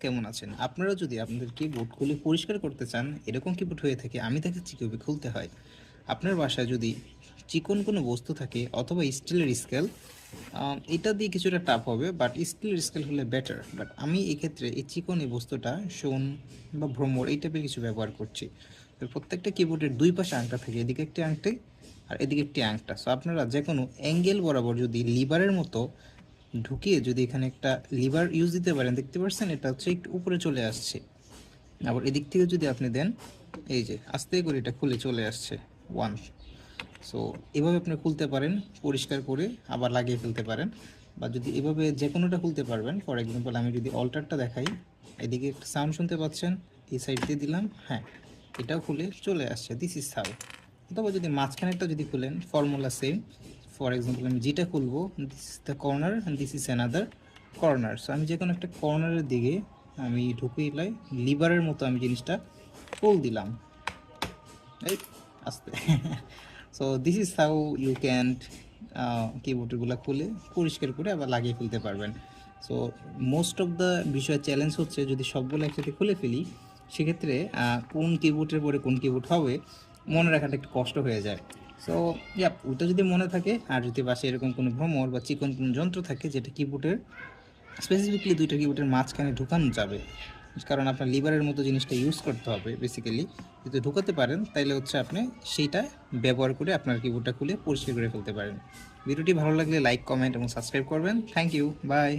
কেমন আছেন? আপনারা যদি আপনাদের কিবোর্ড খুলে পরিষ্কার করতে চান, এরকম কিবোর্ড হয়ে থাকে, আমি দেখাচ্ছি কিভাবে খুলতে হয়। আপনার বাসায় যদি চিকন কোনো বস্তু থাকে অথবা স্টিলের স্কেল, এটা দিয়ে কিছুটা টাফ হবে, বাট স্টিলের স্কেল হলে বেটার। বাট আমি এক্ষেত্রে এই চিকন এই বস্তুটা শোন বা ভ্রমর এই টাইপের কিছু ব্যবহার করছি। তো প্রত্যেকটা কিবোর্ডের দুই পাশে আংটা থাকে, এদিকে একটি আংটি আর এদিকে একটি আংটা। সো আপনারা যে কোনো অ্যাঙ্গেল বরাবর যদি লিভারের মতো ঢুকিয়ে যদি এখানে একটা লিভার ইউজ দিতে পারেন, দেখতে পাচ্ছেন এটা হচ্ছে একটু উপরে চলে আসছে। আবার এদিক থেকে যদি আপনি দেন, এই যে আস্তে করে এটা খুলে চলে আসছে ওয়ান। সো এভাবে আপনি খুলতে পারেন পরিষ্কার করে, আবার লাগিয়ে ফেলতে পারেন। বা যদি এভাবে যে কোনোটা খুলতে পারবেন। ফর এক্সাম্পল আমি যদি অল্টারটা দেখাই, এদিকে একটা সাউন্ড শুনতে পাচ্ছেন, এই সাইড দিয়ে দিলাম, হ্যাঁ এটাও খুলে চলে আসছে, দিস ইজ হাউ। অথবা যদি মাঝখানেরটা যদি খুলেন, ফর্মুলা সেম। ফর এক্সাম্পল আমি যেটা খুলবো, this is the corner and this is another corner. So আমি যে কোনো একটা কর্নারের দিকে আমি ঢুকিয়ে লিভারের মতো আমি জিনিসটা পুল দিলাম, এই আস্তে। So this is how you can কিবোর্ডগুলো খুলে পরিষ্কার করে আবার লাগিয়ে ফেলতে পারবেন। সো মোস্ট অফ দ্য বিষয় চ্যালেঞ্জ হচ্ছে যদি সবগুলো একসাথে খুলে ফেলি, সেক্ষেত্রে কোন কিবোর্ডের পরে কোন কিবোর্ড হবে মনে রাখাটা একটু কষ্ট হয়ে যায়। সো ইয়াপ, ওটা যদি মনে থাকে, আর যদি বাসায় এরকম কোনো ভ্রমর বা চিকন কোনো যন্ত্র থাকে যেটা কিবোর্ডের স্পেসিফিকলি দুইটা কিবোর্ডের মাঝখানে ঢুকানো যাবে, কারণ আপনার লিভারের মতো জিনিসটা ইউজ করতে হবে বেসিক্যালি। যদি ঢুকাতে পারেন তাইলে হচ্ছে আপনি সেইটা ব্যবহার করে আপনার কিবোর্ডটা খুলে পরিষ্কার করে ফেলতে পারেন। ভিডিওটি ভালো লাগলে লাইক, কমেন্ট এবং সাবস্ক্রাইব করবেন। Thank you, by.